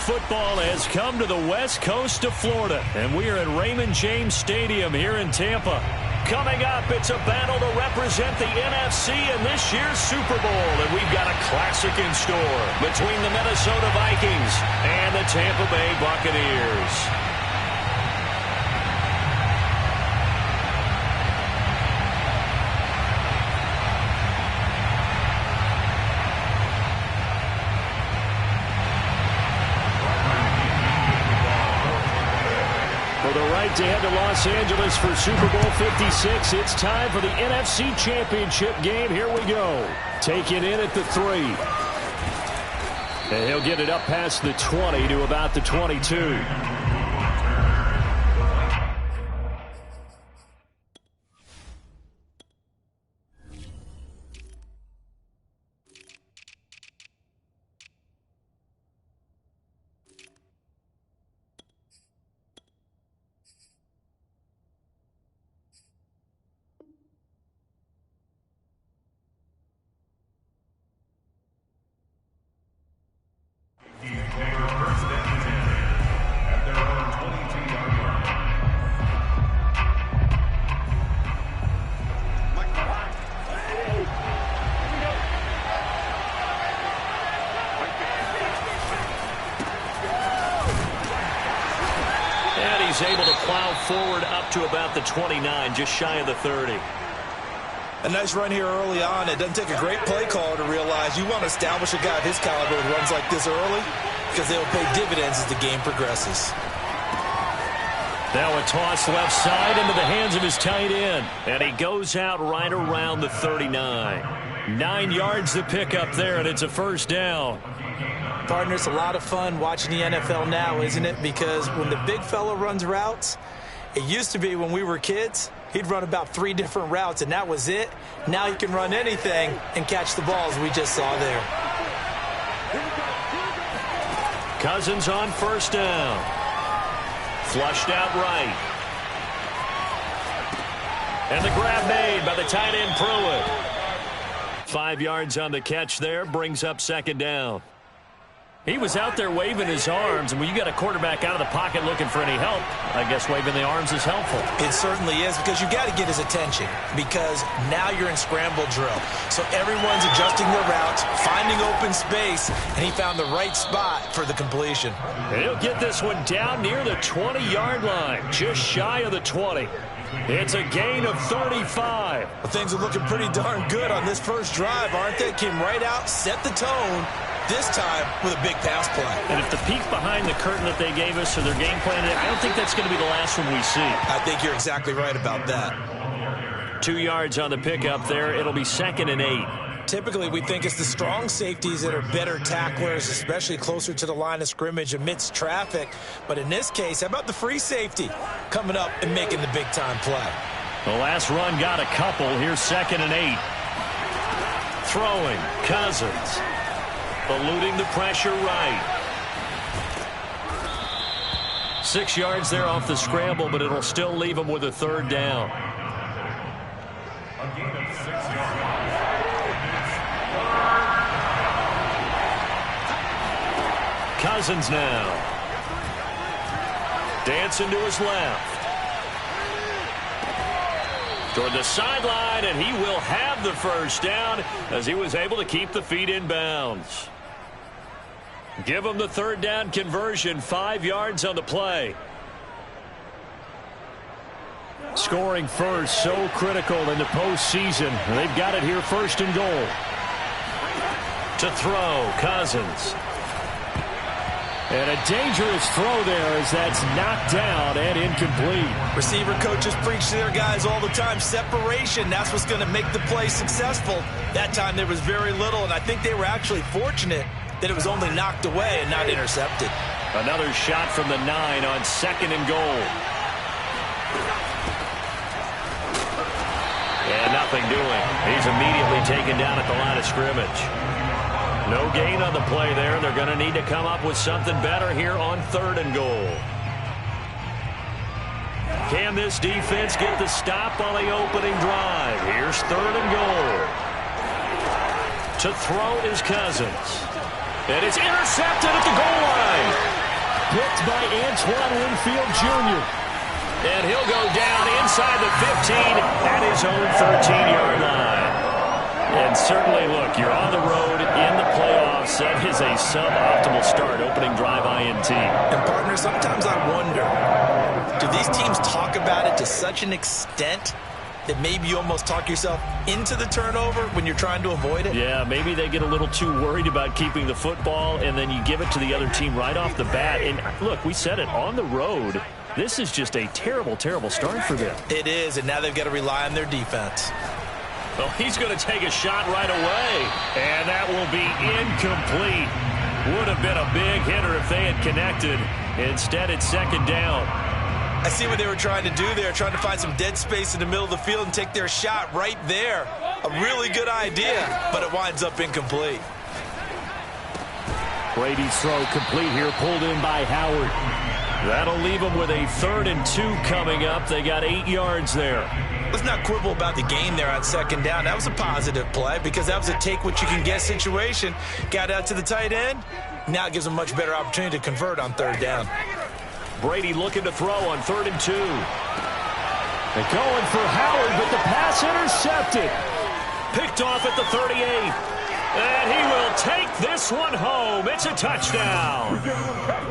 football has come to the west coast of Florida, and we are at Raymond James Stadium here in Tampa. Coming up, it's a battle to represent the NFC in this year's Super Bowl, and we've got a classic in store between the Minnesota Vikings and the Tampa Bay Buccaneers. For the right to head to Los Angeles for Super Bowl 56, it's time for the NFC Championship game. Here we go. Taking in at the 3. And he'll get it up past the 20 to about the 22. He's able to plow forward up to about the 29, just shy of the 30. A nice run here early on. It doesn't take a great play caller to realize you want to establish a guy of his caliber with runs like this early because they'll pay dividends as the game progresses. Now a toss left side into the hands of his tight end. And he goes out right around the 39. 9 yards to pick up there, and it's a first down. Partner, it's a lot of fun watching the NFL now, isn't it? Because when the big fella runs routes, it used to be when we were kids, he'd run about 3 different routes, and that was it. Now he can run anything and catch the balls we just saw there. Cousins on first down. Flushed out right. And the grab made by the tight end Pruitt. 5 yards on the catch there, brings up second down. He was out there waving his arms, and when you got a quarterback out of the pocket looking for any help, I guess waving the arms is helpful. It certainly is, because you got to get his attention, because now you're in scramble drill. So everyone's adjusting their routes, finding open space, and he found the right spot for the completion. He'll get this one down near the 20-yard line, just shy of the 20. It's a gain of 35. Well, things are looking pretty darn good on this first drive, aren't they? Came right out, set the tone, this time with a big pass play. And if the peek behind the curtain that they gave us or their game plan, I don't think that's going to be the last one we see. I think you're exactly right about that. 2 yards on the pickup there. It'll be 2nd and 8. Typically, we think it's the strong safeties that are better tacklers, especially closer to the line of scrimmage amidst traffic. But in this case, how about the free safety coming up and making the big-time play? The last run got a couple. Here's 2nd and 8. Throwing, Cousins. Eluding the pressure right. 6 yards there off the scramble, but it'll still leave him with a third down. A gain of 6 yards. Cousins now. Dancing to his left. Toward the sideline, and he will have the first down as he was able to keep the feet in bounds. Give him the third down conversion, 5 yards on the play. Scoring first, so critical in the postseason. They've got it here, 1st and goal. To throw, Cousins. And a dangerous throw there as that's knocked down and incomplete. Receiver coaches preach to their guys all the time. Separation, that's what's going to make the play successful. That time there was very little, and I think they were actually fortunate that it was only knocked away and not intercepted. Another shot from the 9 on 2nd and goal. And nothing doing. He's immediately taken down at the line of scrimmage. No gain on the play there. They're going to need to come up with something better here on 3rd and goal. Can this defense get the stop on the opening drive? Here's 3rd and goal. To throw is Cousins. And it's intercepted at the goal line. Picked by Antoine Winfield Jr. And he'll go down inside the 15 at his own 13-yard line. And certainly, look, you're on the road in the playoffs. That is a suboptimal start, opening drive INT. And, partner, sometimes I wonder, do these teams talk about it to such an extent that maybe you almost talk yourself into the turnover when you're trying to avoid it? Yeah, maybe they get a little too worried about keeping the football, and then you give it to the other team right off the bat. And, look, we said it, on the road, this is just a terrible, terrible start for them. It is, and now they've got to rely on their defense. Well, he's going to take a shot right away, and that will be incomplete. Would have been a big hitter if they had connected. Instead, it's second down. I see what they were trying to do there, trying to find some dead space in the middle of the field and take their shot right there. A really good idea, but it winds up incomplete. Brady's throw complete here, pulled in by Howard. That'll leave them with a 3rd and 2 coming up. They got 8 yards there. Let's not quibble about the gain there on second down. That was a positive play because that was a take-what-you-can-get situation. Got out to the tight end. Now it gives them a much better opportunity to convert on 3rd down. Brady looking to throw on 3rd and 2. They're going for Howard, but the pass intercepted. Picked off at the 38. And he will take this one home. It's a touchdown.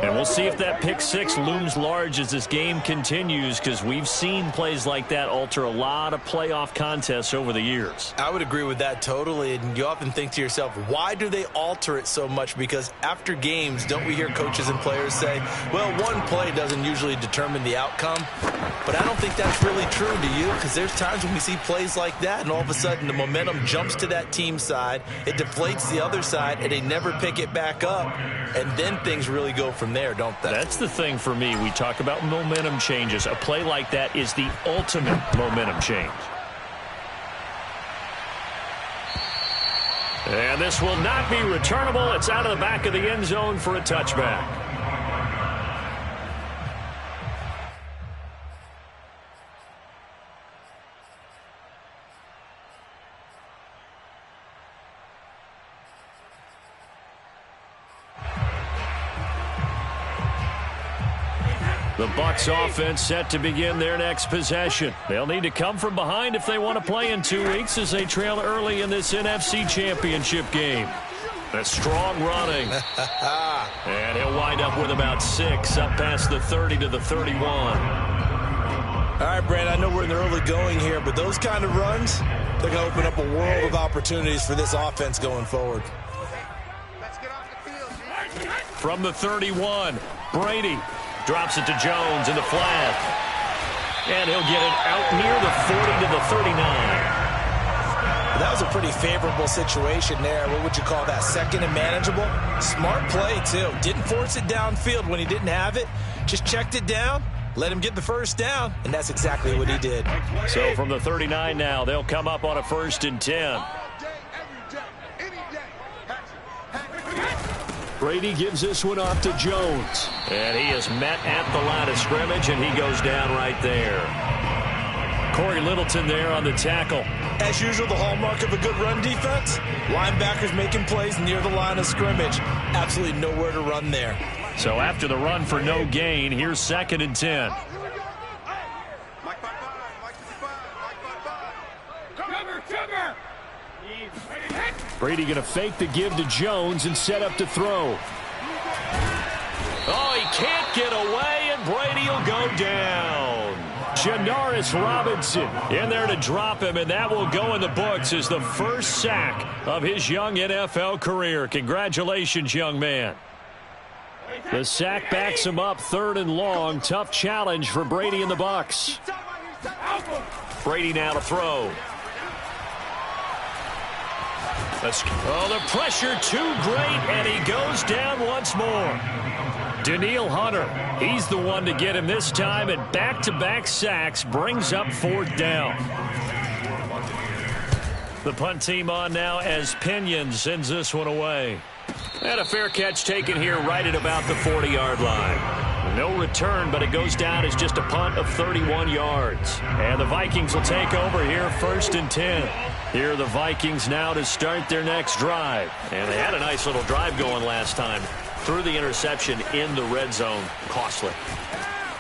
And we'll see if that pick six looms large as this game continues, because we've seen plays like that alter a lot of playoff contests over the years. I would agree with that totally. And you often think to yourself, why do they alter it so much? Because after games, don't we hear coaches and players say, well, one play doesn't usually determine the outcome. But I don't think that's really true, do you? Because there's times when we see plays like that, and all of a sudden the momentum jumps to that team side. It deflates the other side, and they never pick it back up. And then things really go from there, don't they? That's the thing for me. We talk about momentum changes. A play like that is the ultimate momentum change. And this will not be returnable. It's out of the back of the end zone for a touchback. The Bucs offense set to begin their next possession. They'll need to come from behind if they want to play in 2 weeks, as they trail early in this NFC Championship game. A strong running. And he'll wind up with about 6 up past the 30 to the 31. All right, Brand, I know we're in the early going here, but those kind of runs, they're going to open up a world of opportunities for this offense going forward. From the 31, Brady drops it to Jones in the flat. And he'll get it out near the 40 to the 39. That was a pretty favorable situation there. What would you call that? Second and manageable? Smart play, too. Didn't force it downfield when he didn't have it. Just checked it down, let him get the first down, and that's exactly what he did. So from the 39 now, they'll come up on a 1st and 10. Brady gives this one off to Jones. And he is met at the line of scrimmage, and he goes down right there. Corey Littleton there on the tackle. As usual, the hallmark of a good run defense, linebackers making plays near the line of scrimmage. Absolutely nowhere to run there. So after the run for no gain, here's 2nd and 10. Brady going to fake the give to Jones and set up to throw. Oh, he can't get away, and Brady will go down. Janaris Robinson in there to drop him, and that will go in the books as the first sack of his young NFL career. Congratulations, young man. The sack backs him up, 3rd and long. Tough challenge for Brady and the Bucs. Brady now to throw. Oh, the pressure too great, and he goes down once more. Danielle Hunter, he's the one to get him this time, and back-to-back sacks brings up 4th down. The punt team on now as Pinion sends this one away. And a fair catch taken here right at about the 40-yard line. No return, but it goes down as just a punt of 31 yards. And the Vikings will take over here 1st and 10. Here are the Vikings now to start their next drive. And they had a nice little drive going last time. Threw the interception in the red zone. Costly.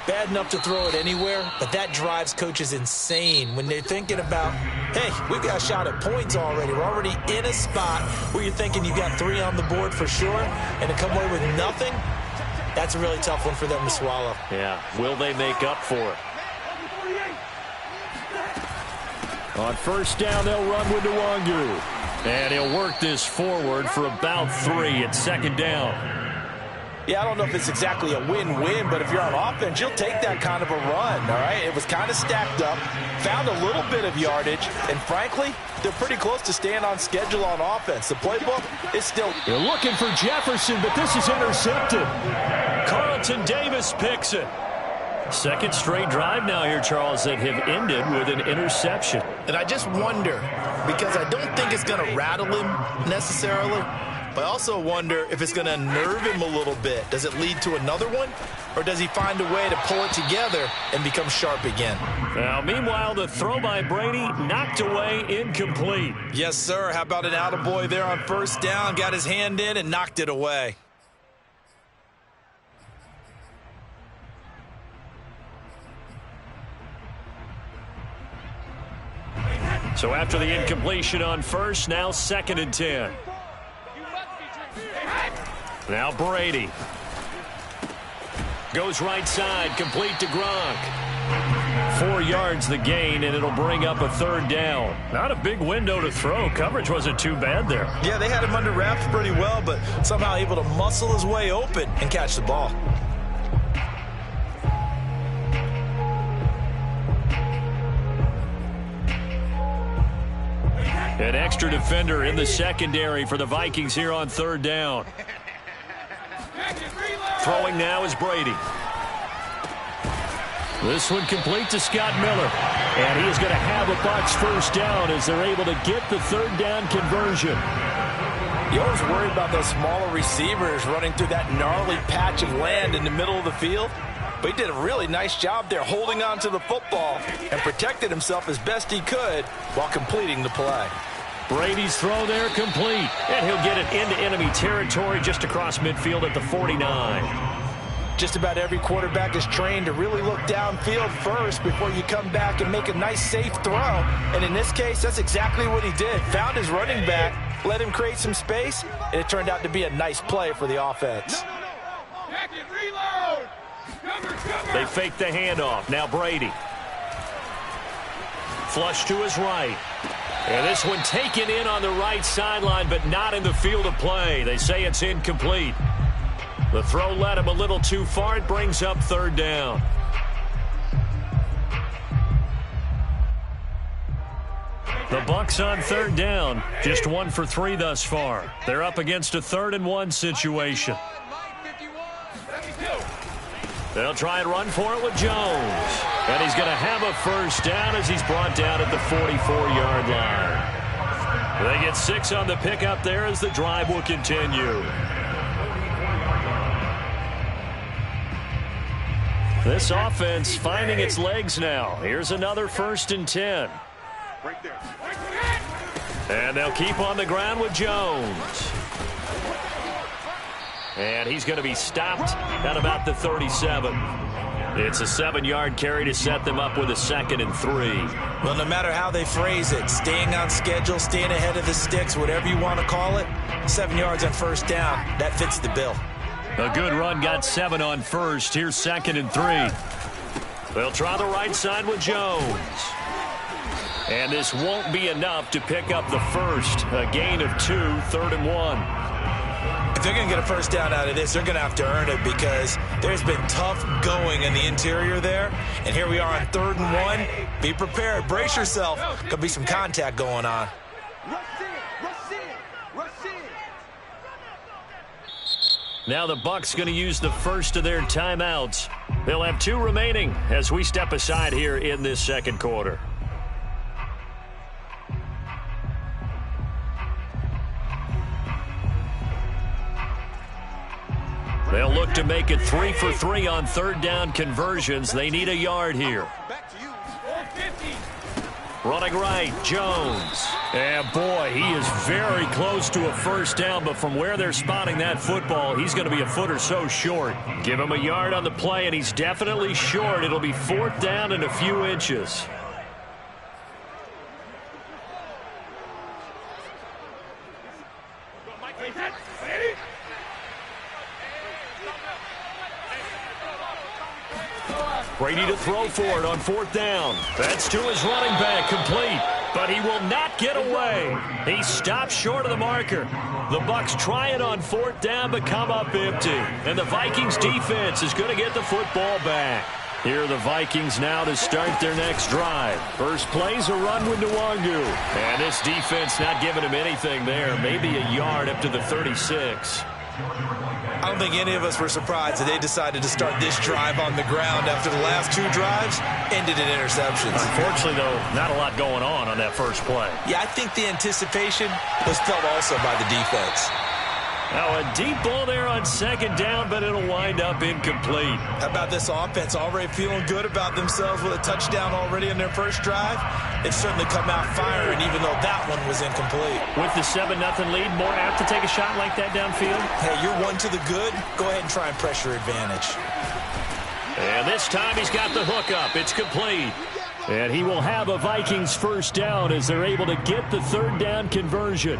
Bad enough to throw it anywhere, but that drives coaches insane when they're thinking about, hey, we've got a shot at points already. We're already in a spot where you're thinking you got 3 on the board for sure, and to come away with nothing, that's a really tough one for them to swallow. Yeah, will they make up for it? On first down, they'll run with Nwangu. And he'll work this forward for about 3 at second down. Yeah, I don't know if it's exactly a win-win, but if you're on offense, you'll take that kind of a run, all right? It was kind of stacked up, found a little bit of yardage, and frankly, they're pretty close to staying on schedule on offense. The playbook is still... They're looking for Jefferson, but this is intercepted. Carlton Davis picks it. Second straight drive now here, Charles, that have ended with an interception. And I just wonder, because I don't think it's going to rattle him necessarily, but I also wonder if it's going to unnerve him a little bit. Does it lead to another one? Or does he find a way to pull it together and become sharp again? Now, meanwhile, the throw by Brady knocked away, incomplete. Yes, sir. How about an attaboy there on first down? Got his hand in and knocked it away. So after the incompletion on first, now 2nd and 10. Now Brady. Goes right side, complete to Gronk. 4 yards the gain, and it'll bring up a 3rd down. Not a big window to throw. Coverage wasn't too bad there. Yeah, they had him under wraps pretty well, but somehow able to muscle his way open and catch the ball. An extra defender in the secondary for the Vikings here on 3rd down. Throwing now is Brady. This one complete to Scott Miller. And he is going to have a Bucs first down as they're able to get the 3rd down conversion. You always worry about those smaller receivers running through that gnarly patch of land in the middle of the field. But he did a really nice job there holding on to the football and protected himself as best he could while completing the play. Brady's throw there complete. And he'll get it into enemy territory just across midfield at the 49. Just about every quarterback is trained to really look downfield first before you come back and make a nice, safe throw. And in this case, that's exactly what he did. Found his running back, let him create some space, and it turned out to be a nice play for the offense. They fake the handoff. Now Brady. Flush to his right. And this one taken in on the right sideline, but not in the field of play. They say it's incomplete. The throw led him a little too far. It brings up 3rd down. The Bucs on 3rd down. Just 1 for 3 thus far. They're up against a 3rd and 1 situation. They'll try and run for it with Jones. And he's going to have a first down as he's brought down at the 44-yard line. They get 6 on the pickup there as the drive will continue. This offense finding its legs now. Here's another 1st and 10. And they'll keep on the ground with Jones. And he's going to be stopped at about the 37. It's a 7-yard carry to set them up with a 2nd and 3. Well, no matter how they phrase it, staying on schedule, staying ahead of the sticks, whatever you want to call it, 7 yards on first down, that fits the bill. A good run got 7 on first. Here's 2nd and 3. They'll try the right side with Jones. And this won't be enough to pick up the first. A gain of 2, 3rd and 1. If they're going to get a first down out of this, they're going to have to earn it because there's been tough going in the interior there. And here we are on 3rd and 1. Be prepared. Brace yourself. Could be some contact going on. Now the Bucs going to use the first of their timeouts. They'll have 2 remaining as we step aside here in this 2nd quarter. They'll look to make it 3 for 3 on 3rd down conversions. They need a yard here. Running right, Jones. And boy, he is very close to a first down, but from where they're spotting that football, he's going to be a foot or so short. Give him a yard on the play, and he's definitely short. It'll be 4th down and a few inches. Brady to throw for it on 4th down. That's to his running back, complete. But he will not get away. He stops short of the marker. The Bucs try it on 4th down, but come up empty. And the Vikings defense is going to get the football back. Here are the Vikings now to start their next drive. First play's a run with Nwangu. And this defense not giving him anything there. Maybe a yard up to the 36. I don't think any of us were surprised that they decided to start this drive on the ground after the last 2 drives ended in interceptions. Unfortunately, though, not a lot going on that first play. Yeah, I think the anticipation was felt also by the defense. Now, a deep ball there on 2nd down, but it'll wind up incomplete. How about this offense already feeling good about themselves with a touchdown already in their first drive? They've certainly come out firing, even though that one was incomplete. With the 7-0 lead, more apt to take a shot like that downfield? Hey, you're one to the good. Go ahead and try and pressure advantage. And this time he's got the hook up. It's complete. And he will have a Vikings first down as they're able to get the 3rd down conversion.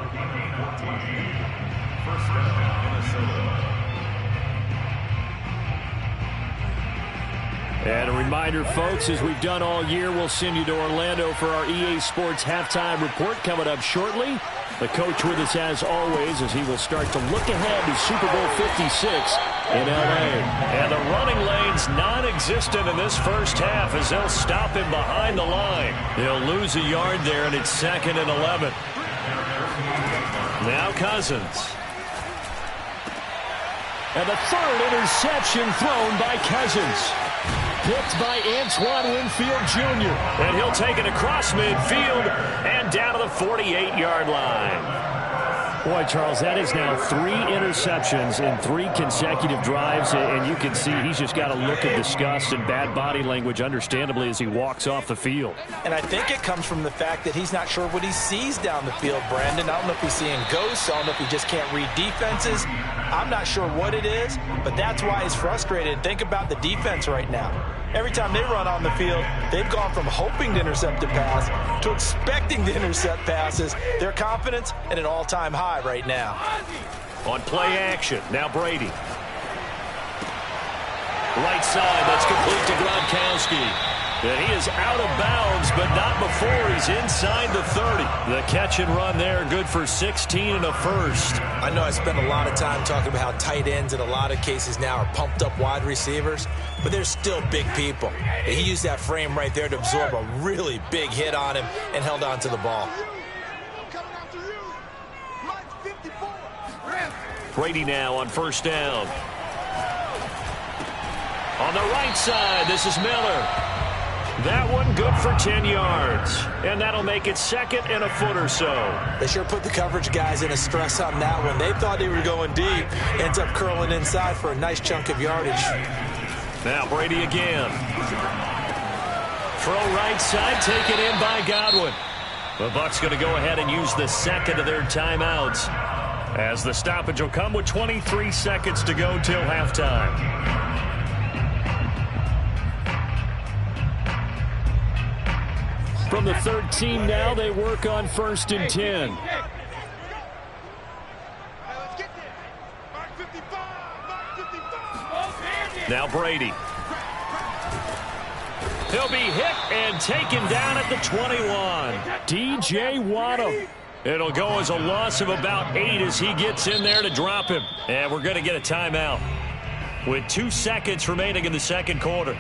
And a reminder, folks, as we've done all year, we'll send you to Orlando for our EA Sports halftime report coming up shortly. The coach with us as always as he will start to look ahead to Super Bowl 56 in L.A. And the running lane's non-existent in this first half as they'll stop him behind the line. They'll lose a yard there, and it's 2nd and 11. Now Cousins. And the 3rd interception thrown by Cousins. Picked by Antoine Winfield Jr. And he'll take it across midfield and down to the 48-yard line. Boy, Charles, that is now 3 interceptions in 3 consecutive drives, and you can see he's just got a look of disgust and bad body language, understandably, as he walks off the field. And I think it comes from the fact that he's not sure what he sees down the field, Brandon. I don't know if he's seeing ghosts. I don't know if he just can't read defenses. I'm not sure what it is, but that's why he's frustrated. Think about the defense right now. Every time they run on the field, they've gone from hoping to intercept a pass to expecting to intercept passes. Their confidence at an all-time high right now. On play action, now Brady. Right side, that's complete to Gronkowski. And he is out of bounds, but not before he's inside the 30. The catch and run there, good for 16 and a first. I know I spent a lot of time talking about how tight ends in a lot of cases now are pumped up wide receivers, but they're still big people. He used that frame right there to absorb a really big hit on him and held on to the ball. Brady now on 1st down. On the right side, this is Miller. That one good for 10 yards. And that'll make it 2nd and a foot or so. They sure put the coverage guys in a stress on that one. They thought they were going deep. Ends up curling inside for a nice chunk of yardage. Now Brady again. Throw right side, taken in by Godwin. The Bucs going to go ahead and use the 2nd of their timeouts, as the stoppage will come with 23 seconds to go till halftime. From the 13 now, they work on 1st and 10. Now Brady. He'll be hit and taken down at the 21. DJ Waddle. It'll go as a loss of about 8 as he gets in there to drop him. And we're going to get a timeout with 2 seconds remaining in the 2nd quarter.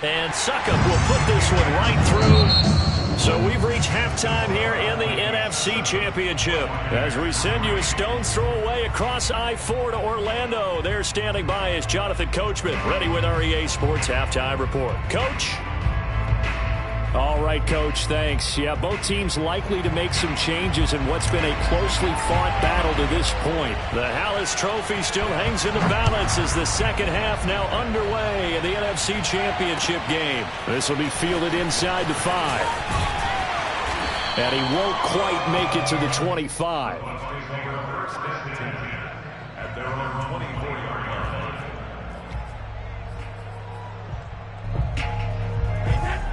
And Suckup will put this one right through. So we've reached halftime here in the NFC Championship as we send you a stone's throw away across I-4 to Orlando. There standing by is Jonathan Coachman, ready with our EA Sports halftime report. Coach? All right, Coach, thanks. Yeah, both teams likely to make some changes in what's been a closely fought battle to this point. The Hallis Trophy still hangs in the balance as the second half now underway in the NFC Championship game. This will be fielded inside the 5. And he won't quite make it to the 25.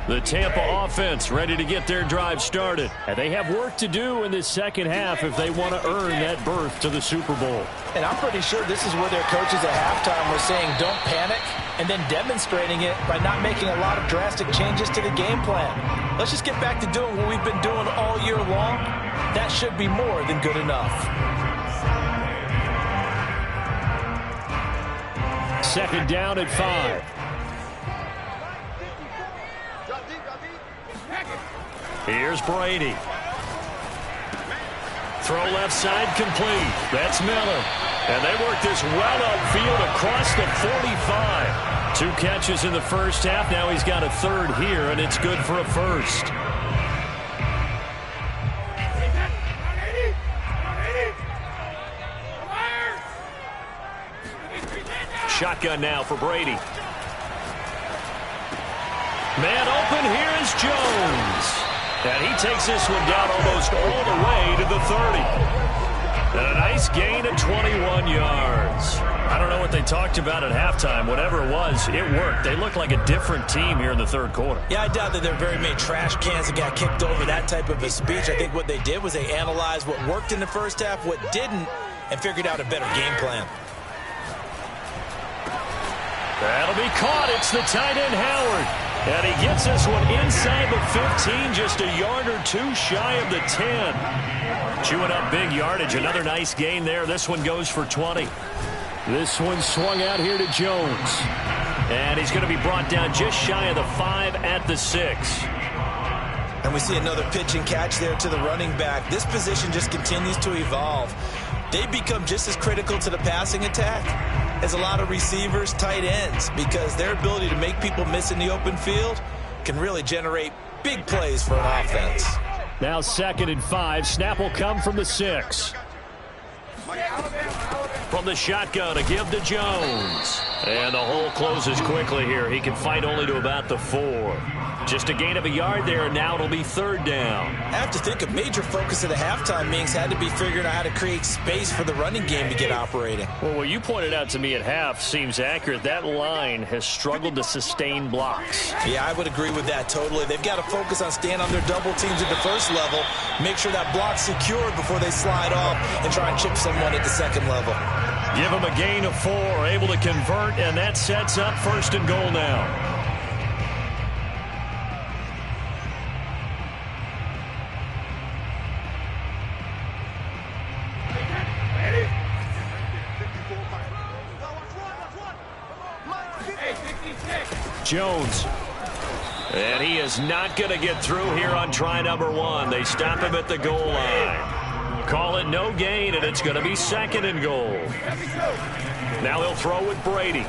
The Tampa offense ready to get their drive started. And they have work to do in this second half if they want to earn that berth to the Super Bowl. And I'm pretty sure this is where their coaches at halftime were saying don't panic, and then demonstrating it by not making a lot of drastic changes to the game plan. Let's just get back to doing what we've been doing all year long. That should be more than good enough. Second down at 5. Here's Brady. Throw left side complete. That's Miller. And they work this well upfield across the 45. 2 catches in the first half. Now he's got a third here, and it's good for a first. Shotgun now for Brady. Man open, here is Jones. And he takes this one down almost all the way to the 30. And a nice gain of 21 yards. I don't know what they talked about at halftime. Whatever it was, it worked. They look like a different team here in the third quarter. Yeah, I doubt that there are very many trash cans that got kicked over that type of a speech. I think what they did was they analyzed what worked in the first half, what didn't, and figured out a better game plan. That'll be caught. It's the tight end, Howard. And he gets this one inside the 15, just a yard or 2 shy of the 10. Chewing up big yardage. Another nice gain there. This one goes for 20. This one swung out here to Jones. And he's going to be brought down just shy of the 5 at the 6. And we see another pitch and catch there to the running back. This position just continues to evolve. They become just as critical to the passing attack as a lot of receivers, tight ends, because their ability to make people miss in the open field can really generate big plays for an offense. Now 2nd and 5. Snap will come from the 6. From the shotgun, a give to Jones. And the hole closes quickly here. He can fight only to about the 4. Just a gain of a yard there, and now it'll be 3rd down. I have to think a major focus of the halftime meetings had to be figuring out how to create space for the running game to get operating. Well, what you pointed out to me at half seems accurate. That line has struggled to sustain blocks. Yeah, I would agree with that totally. They've got to focus on staying on their double teams at the first level, make sure that block's secure before they slide off and try and chip someone at the second level. Give them a gain of 4, able to convert, and that sets up 1st and goal now. Jones. And he is not going to get through here on try number 1. They stop him at the goal line. Call it no gain, and it's going to be 2nd and goal. Now he'll throw with Brady.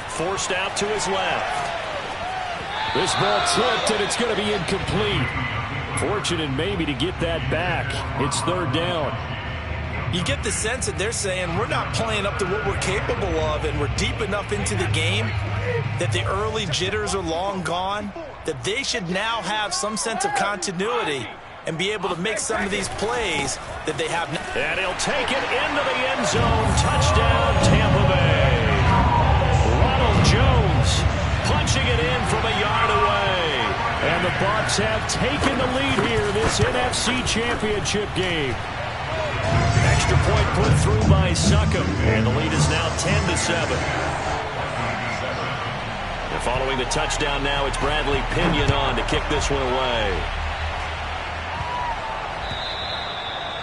Forced out to his left. This ball tipped, and it's going to be incomplete. Fortunate maybe to get that back. It's 3rd down. You get the sense that they're saying we're not playing up to what we're capable of, and we're deep enough into the game that the early jitters are long gone, that they should now have some sense of continuity and be able to make some of these plays that they have. And he'll take it into the end zone. Touchdown, Tampa Bay. Ronald Jones punching it in from a yard away. And the Bucs have taken the lead here in this NFC Championship game. Extra point put through by Succop, and the lead is now 10-7. And following the touchdown now, it's Bradley Pinion on to kick this one away.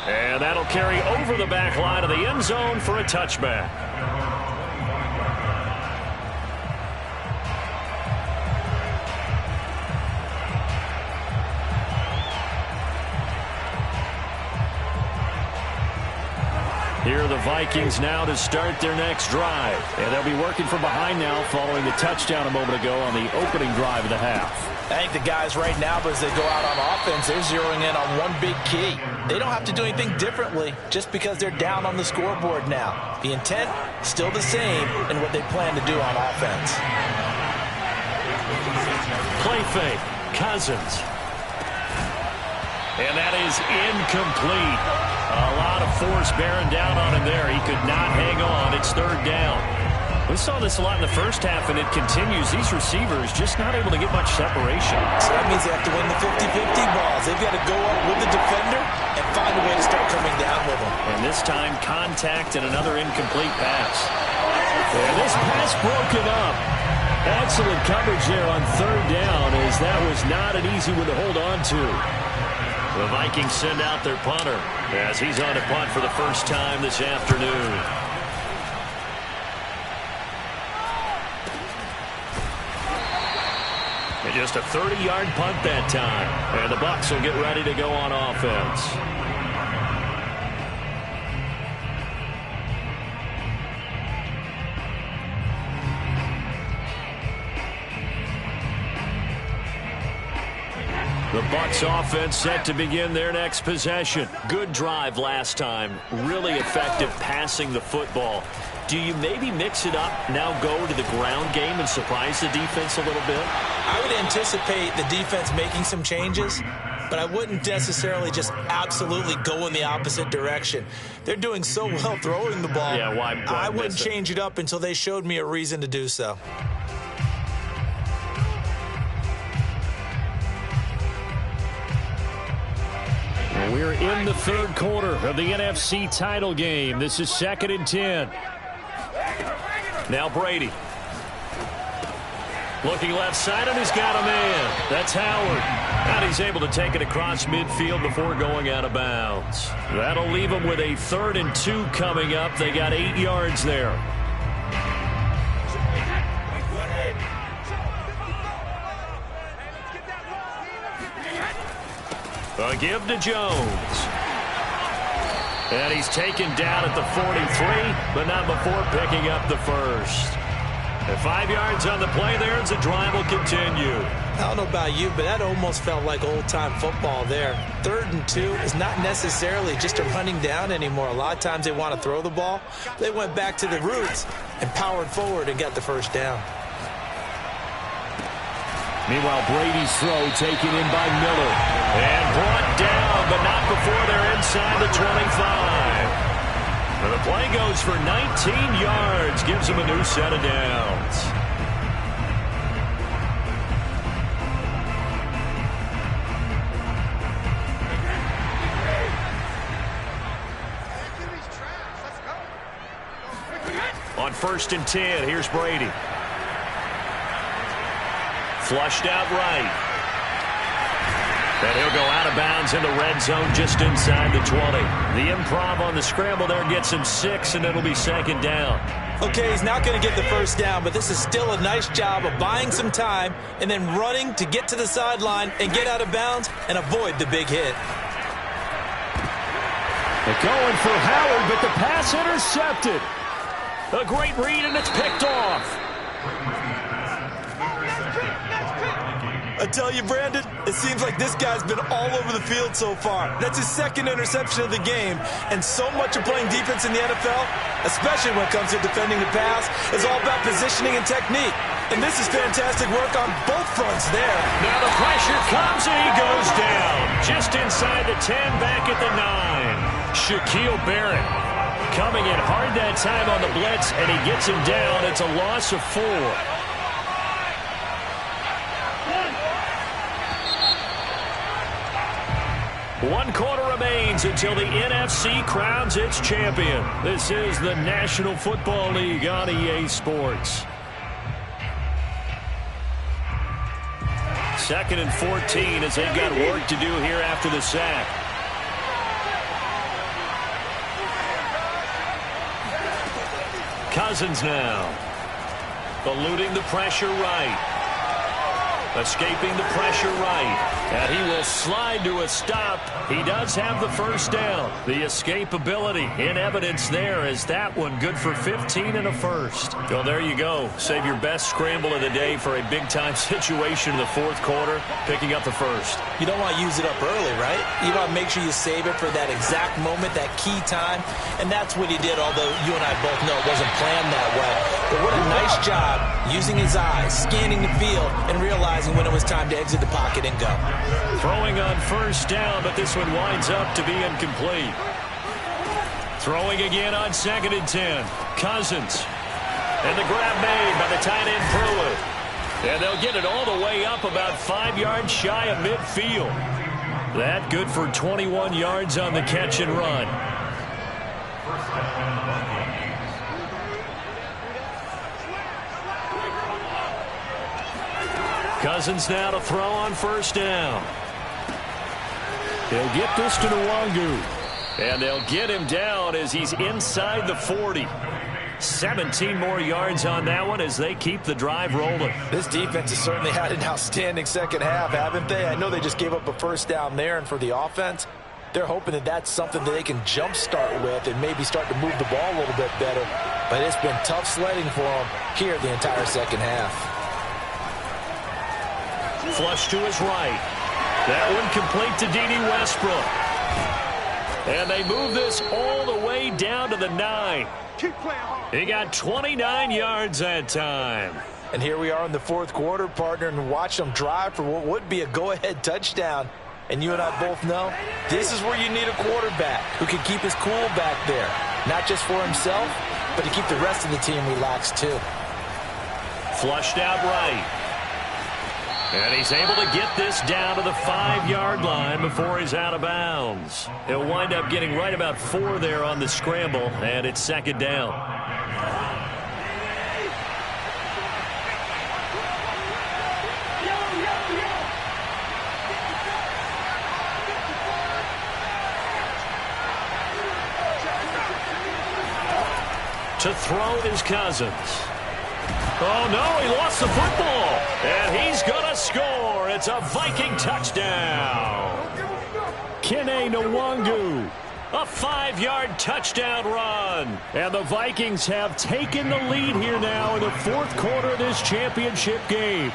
And that'll carry over the back line of the end zone for a touchback. Here are the Vikings now to start their next drive. And they'll be working from behind now following the touchdown a moment ago on the opening drive of the half. I think the guys right now, as they go out on offense, they're zeroing in on one big key. They don't have to do anything differently just because they're down on the scoreboard now. The intent, still the same in what they plan to do on offense. Play fake. Cousins. And that is incomplete. A lot of force bearing down on him there. He could not hang on. It's third down. We saw this a lot in the first half, and it continues. These receivers just not able to get much separation. So that means they have to win the 50-50 balls. They've got to go up with the defender and find a way to start coming down with them. And this time, contact and another incomplete pass. And this pass broken up. Excellent coverage there on third down, as that was not an easy one to hold on to. The Vikings send out their punter as he's on to punt for the first time this afternoon. And just a 30-yard punt that time. And the Bucs will get ready to go on offense. The Bucs offense set to begin their next possession. Good drive last time. Really effective passing the football. Do you maybe mix it up, now go to the ground game and surprise the defense a little bit? I would anticipate the defense making some changes, but I wouldn't necessarily just absolutely go in the opposite direction. They're doing so well throwing the ball. Yeah, why I wouldn't change it up until they showed me a reason to do so. We're in the third quarter of the NFC title game. This is 2nd and 10. Now Brady. Looking left side, and he's got a man. That's Howard. And he's able to take it across midfield before going out of bounds. That'll leave them with a 3rd and 2 coming up. They got 8 yards there. A give to Jones. And he's taken down at the 43, but not before picking up the first. And 5 yards on the play there as the drive will continue. I don't know about you, but that almost felt like old-time football there. 3rd and 2 is not necessarily just a running down anymore. A lot of times they want to throw the ball. They went back to the roots and powered forward and got the first down. Meanwhile, Brady's throw taken in by Miller. And brought down, but not before they're inside the 25. And the play goes for 19 yards. Gives them a new set of downs. On 1st and 10, here's Brady. Flushed out right. And he'll go out of bounds in the red zone just inside the 20. The improv on the scramble there gets him 6, and it'll be 2nd down. Okay, he's not going to get the first down, but this is still a nice job of buying some time and then running to get to the sideline and get out of bounds and avoid the big hit. They're going for Howard, but the pass intercepted. A great read, and it's picked off. I tell you, Brandon, it seems like this guy's been all over the field so far. That's his 2nd interception of the game, and so much of playing defense in the NFL, especially when it comes to defending the pass, is all about positioning and technique. And this is fantastic work on both fronts there. Now the pressure comes, and he goes down. Just inside the 10, back at the 9. Shaquille Barrett coming in hard that time on the blitz, and he gets him down. It's a loss of 4. One quarter remains until the NFC crowns its champion. This is the National Football League on EA Sports. 2nd and 14 as they've got work to do here after the sack. Cousins now. Eluding the pressure right. Escaping the pressure right. And he will slide to a stop. He does have the first down. The escapability in evidence there as that one good for 15 and a first. Well, there you go. Save your best scramble of the day for a big-time situation in the fourth quarter, picking up the first. You don't want to use it up early, right? You want to make sure you save it for that exact moment, that key time. And that's what he did, although you and I both know it wasn't planned that way. But what a nice job using his eyes, scanning the field, and realizing when it was time to exit the pocket and go. Throwing on first down, but this one winds up to be incomplete. Throwing again on 2nd and 10. Cousins. And the grab made by the tight end Pruitt. And they'll get it all the way up about 5 yards shy of midfield. That good for 21 yards on the catch and run. Cousins now to throw on first down. They'll get this to Nwangu. And they'll get him down as he's inside the 40. 17 more yards on that one as they keep the drive rolling. This defense has certainly had an outstanding second half, haven't they? I know they just gave up a first down there, and for the offense, they're hoping that that's something that they can jumpstart with and maybe start to move the ball a little bit better. But it's been tough sledding for them here the entire second half. Flush to his right. That one complete to D.D. Westbrook. And they move this all the way down to the 9. He got 29 yards that time. And here we are in the fourth quarter, partner, and watch them drive for what would be a go-ahead touchdown. And you and I both know this is where you need a quarterback who can keep his cool back there. Not just for himself, but to keep the rest of the team relaxed too. Flushed out right. And he's able to get this down to the 5-yard line before he's out of bounds. He'll wind up getting right about 4 there on the scramble, and it's 2nd down. To throw is Cousins. Oh, no, he lost the football. And he's going to score. It's a Viking touchdown. Kene Nwangu. A 5-yard touchdown run. And the Vikings have taken the lead here now in the fourth quarter of this championship game.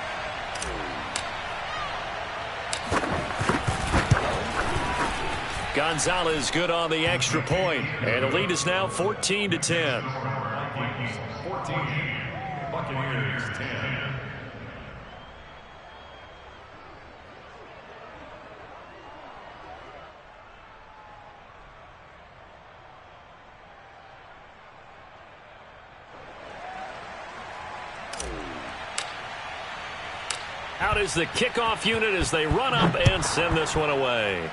Gonzalez good on the extra point. And the lead is now 14-10. Buccaneers 10. Out is the kickoff unit as they run up and send this one away.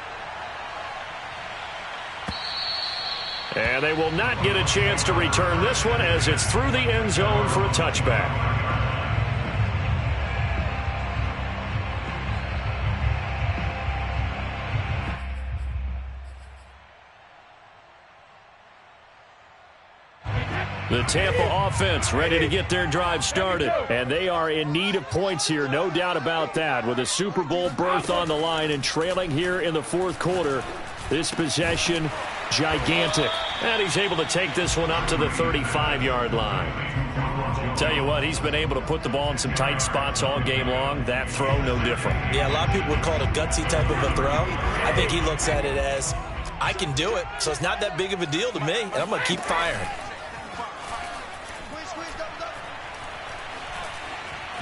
And they will not get a chance to return this one as it's through the end zone for a touchback. The Tampa offense ready to get their drive started. And they are in need of points here, no doubt about that. With a Super Bowl berth on the line and trailing here in the fourth quarter, this possession gigantic. And he's able to take this one up to the 35-yard line. Tell you what, he's been able to put the ball in some tight spots all game long. That throw, no different. Yeah, a lot of people would call it a gutsy type of a throw. I think he looks at it as, I can do it, so it's not that big of a deal to me, and I'm going to keep firing.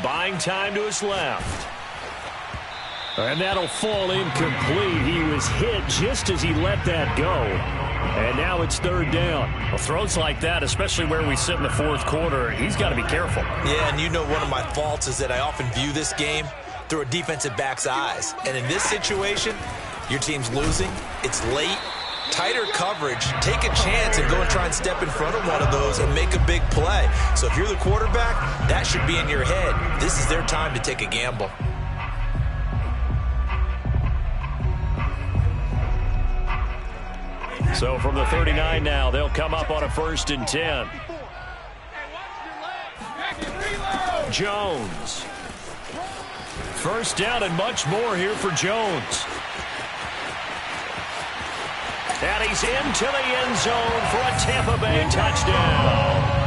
Buying time to his left. And that'll fall incomplete. He was hit just as he let that go. And now it's 3rd down. Well, throws like that, especially where we sit in the fourth quarter, he's got to be careful. Yeah, and you know one of my faults is that I often view this game through a defensive back's eyes. And in this situation, your team's losing. It's late. Tighter coverage. Take a chance and go and try and step in front of one of those and make a big play. So if you're the quarterback, that should be in your head. This is their time to take a gamble. So from the 39 now, they'll come up on a 1st and 10. First down and much more here for Jones. And he's into the end zone for a Tampa Bay touchdown.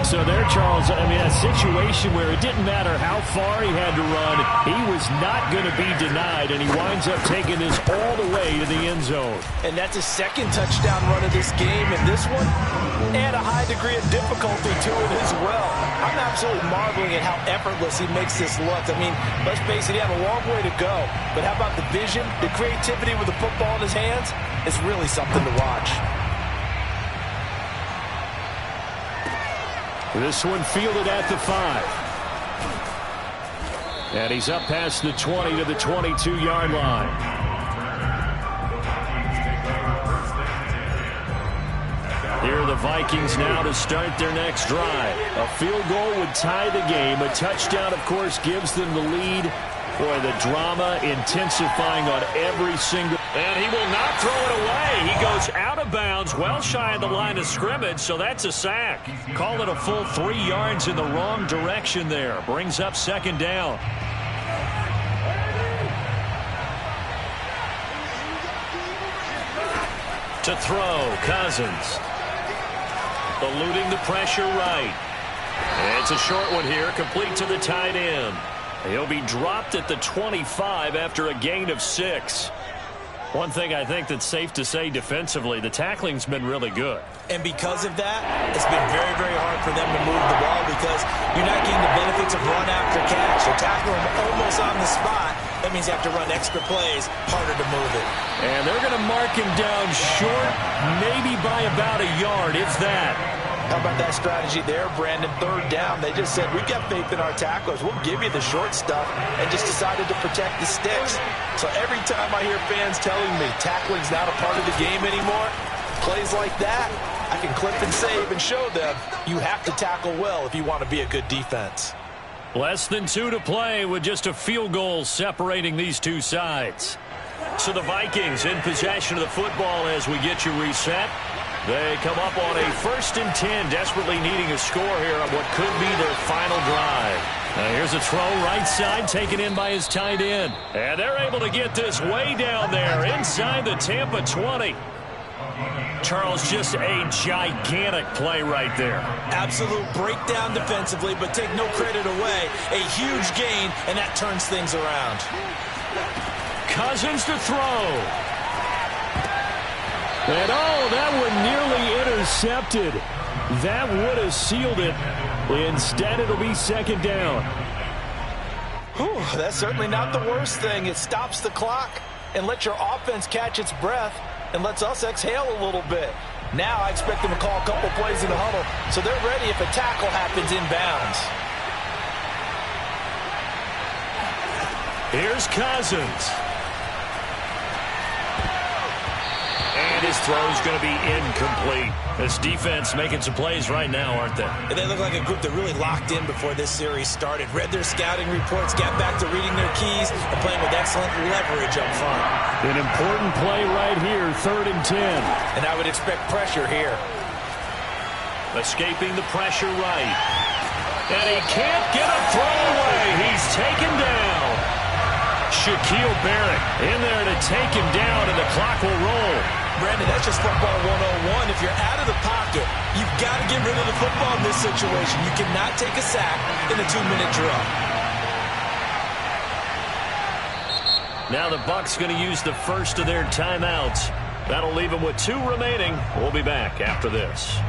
So there, Charles, I mean, a situation where it didn't matter how far he had to run, he was not going to be denied, and he winds up taking this all the way to the end zone. And that's his second touchdown run of this game, and this one, and a high degree of difficulty to it as well. I'm absolutely marveling at how effortless he makes this look. I mean, let's face it, he had a long way to go, but how about the vision, the creativity with the football in his hands? It's really something to watch. This one fielded at the 5. And he's up past the 20 to the 22-yard line. Here are the Vikings now to start their next drive. A field goal would tie the game. A touchdown, of course, gives them the lead. Boy, the drama intensifying on every single... And he will not throw it away. He goes out of bounds, well shy of the line of scrimmage, so that's a sack. Call it a full 3 yards in the wrong direction there. Brings up second down. To throw, Cousins. Eluding the pressure right. It's a short one here, complete to the tight end. He'll be dropped at the 25 after a gain of 6. One thing I think that's safe to say defensively, the tackling's been really good. And because of that, it's been very, very hard for them to move the ball because you're not getting the benefits of run after catch. They're tackling them almost on the spot. That means you have to run extra plays, harder to move it. And they're going to mark him down short, maybe by about a yard, if that. How about that strategy there, Brandon? Third down. They just said, we've got faith in our tacklers. We'll give you the short stuff, and just decided to protect the sticks. So every time I hear fans telling me tackling's not a part of the game anymore, plays like that, I can clip and save and show them you have to tackle well if you want to be a good defense. Less than 2 to play with just a field goal separating these two sides. So the Vikings in possession of the football as we get you reset. They come up on a 1st and 10, desperately needing a score here on what could be their final drive. Now here's a throw right side taken in by his tight end. And they're able to get this way down there inside the Tampa 20. Charles, just a gigantic play right there. Absolute breakdown defensively, but take no credit away. A huge gain, and that turns things around. Cousins to throw. And oh, that one nearly intercepted. That would have sealed it. Instead, it'll be second down. Whew, that's certainly not the worst thing. It stops the clock and lets your offense catch its breath and lets us exhale a little bit. Now I expect them to call a couple plays in the huddle so they're ready if a tackle happens inbounds. Here's Cousins. And his throw's going to be incomplete. This defense making some plays right now, aren't they? And they look like a group that really locked in before this series started. Read their scouting reports, got back to reading their keys, and playing with excellent leverage up front. An important play right here, 3rd and 10. And I would expect pressure here. Escaping the pressure right. And he can't get a throw away. He's taken down. Shaquille Barrett in there to take him down, and the clock will roll. Brandon, that's just football 101. If you're out of the pocket, you've got to get rid of the football in this situation. You cannot take a sack in a 2-minute drill. Now the Bucs going to use the first of their timeouts. That'll leave them with 2 remaining. We'll be back after this.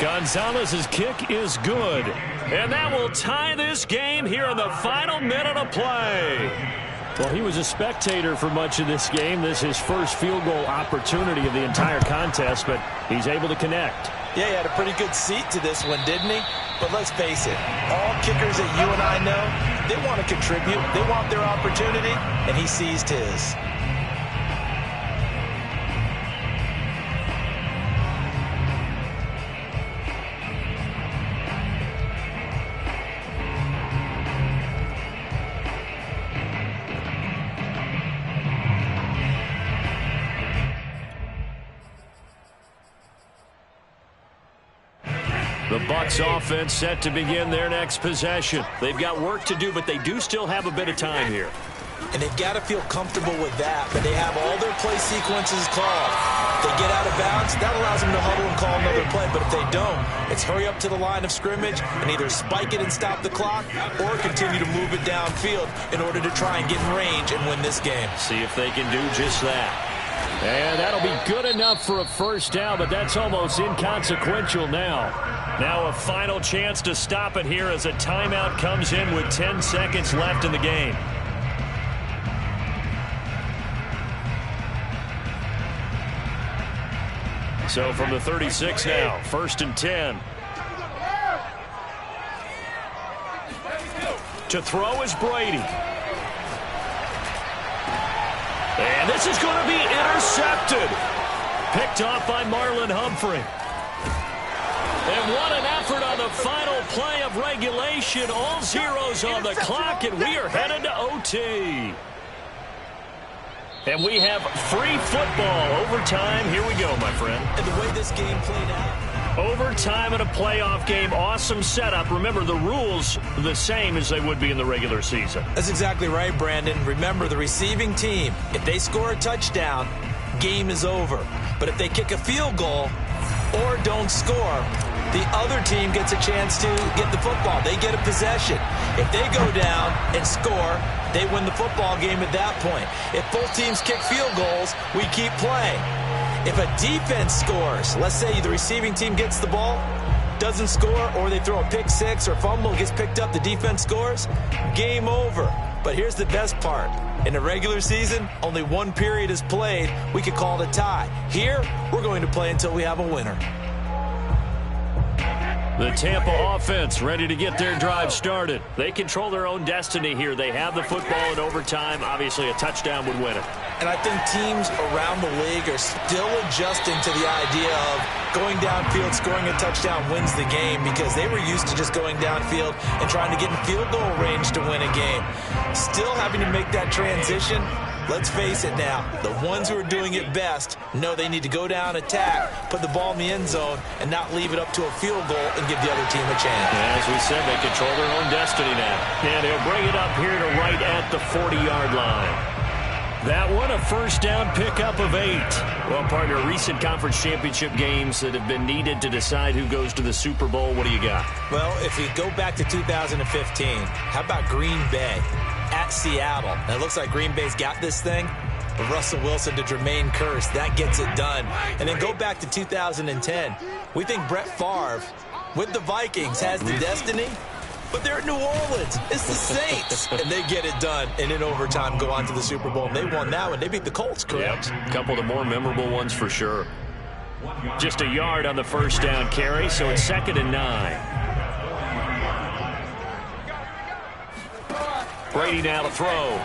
Gonzalez's kick is good. And that will tie this game here in the final minute of play. Well, he was a spectator for much of this game. This is his first field goal opportunity of the entire contest, but he's able to connect. Yeah, he had a pretty good seat to this one, didn't he? But let's face it, all kickers that you and I know, they want to contribute. They want their opportunity, and he seized his. Bucs offense set to begin their next possession. They've got work to do, but they do still have a bit of time here. And they've got to feel comfortable with that, but they have all their play sequences called. If they get out of bounds, that allows them to huddle and call another play. But if they don't, it's hurry up to the line of scrimmage and either spike it and stop the clock or continue to move it downfield in order to try and get in range and win this game. See if they can do just that. And that'll be good enough for a first down, but that's almost inconsequential now. Now a final chance to stop it here as a timeout comes in with 10 seconds left in the game. So from the 36 now, 1st and 10. To throw is Brady. And this is going to be intercepted. Picked off by Marlon Humphrey. And what an effort on the final play of regulation. All zeros on the clock, and we are headed to OT. And we have free football. Overtime. Here we go, my friend. And the way this game played out. Overtime in a playoff game. Awesome setup. Remember, the rules the same as they would be in the regular season. That's exactly right, Brandon. Remember, the receiving team, if they score a touchdown, game is over. But if they kick a field goal or don't score, the other team gets a chance to get the football. They get a possession. If they go down and score, they win the football game at that point. If both teams kick field goals, we keep playing. If a defense scores, let's say the receiving team gets the ball, doesn't score, or they throw a pick six or fumble, gets picked up, the defense scores, game over. But here's the best part. In the regular season, only one period is played. We could call it a tie. Here, we're going to play until we have a winner. The Tampa offense ready to get their drive started. They control their own destiny here. They have the football in overtime. Obviously, a touchdown would win it. And I think teams around the league are still adjusting to the idea of going downfield, scoring a touchdown wins the game, because they were used to just going downfield and trying to get in field goal range to win a game. Still having to make that transition. Let's face it now, the ones who are doing it best know they need to go down, attack, put the ball in the end zone, and not leave it up to a field goal and give the other team a chance. As we said, they control their own destiny now. And he'll bring it up here to right at the 40-yard line. That one, a first down pickup of 8. Well, partner, recent conference championship games that have been needed to decide who goes to the Super Bowl. What do you got? Well, if we go back to 2015, how about Green Bay at Seattle? And it looks like Green Bay's got this thing. Russell Wilson to Jermaine Kearse, that gets it done. And then go back to 2010. We think Brett Favre with the Vikings has the destiny, but they're at New Orleans. It's the Saints. And they get it done. And in overtime, go on to the Super Bowl. And they won that one. They beat the Colts, correct? Yep. A couple of the more memorable ones for sure. Just a yard on the first down carry, so it's 2nd and 9. Brady now to throw.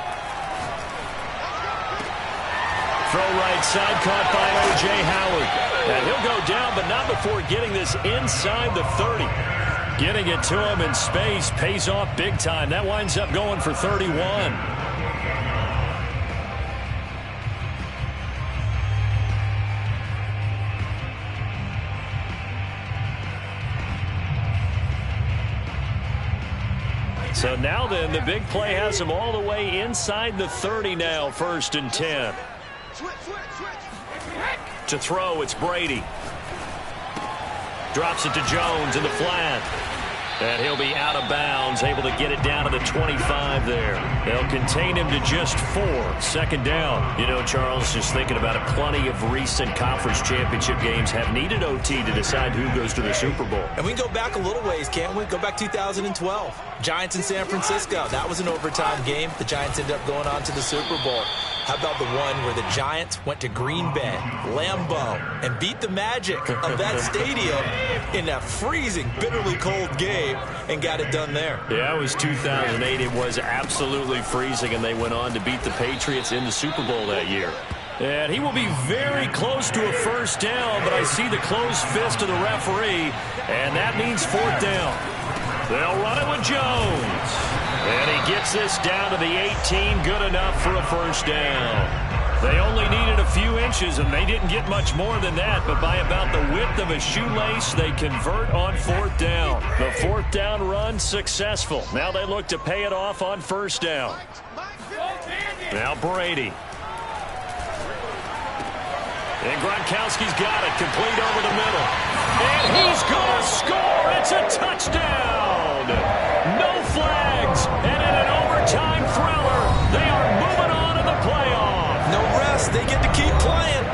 Throw right side, caught by O.J. Howard. And he'll go down, but not before getting this inside the 30. Getting it to him in space pays off big time. That winds up going for 31. So now then, the big play has him all the way inside the 30 now, 1st and 10. To throw, it's Brady. Drops it to Jones in the flat. And he'll be out of bounds, able to get it down to the 25 there. They'll contain him to just 4. 2nd down. You know, Charles, just thinking about it, plenty of recent conference championship games have needed OT to decide who goes to the Super Bowl. And we can go back a little ways, can't we? Go back 2012. Giants in San Francisco. That was an overtime game. The Giants ended up going on to the Super Bowl. How about the one where the Giants went to Green Bay, Lambeau, and beat the Magic of that stadium in that freezing, bitterly cold game and got it done there? Yeah, it was 2008. It was absolutely freezing, and they went on to beat the Patriots in the Super Bowl that year. And he will be very close to a first down, but I see the closed fist of the referee, and that means 4th down. They'll run it with Jones. And he gets this down to the 18, good enough for a first down. They only needed a few inches, and they didn't get much more than that, but by about the width of a shoelace, they convert on fourth down. The fourth down run successful. Now they look to pay it off on first down. Now Brady. And Gronkowski's got it, complete over the middle. And he's going to score. It's a touchdown. No flags. And in an overtime thriller, they are moving on to the playoff. No rest. They get to keep playing.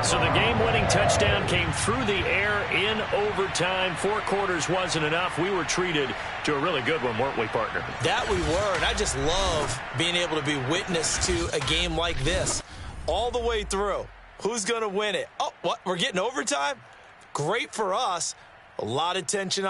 So the game-winning touchdown came through the air in overtime. 4 quarters wasn't enough. We were treated to a really good one, weren't we, partner? That we were, and I just love being able to be witness to a game like this all the way through. Who's going to win it? Oh, what? We're getting overtime? Great for us. A lot of tension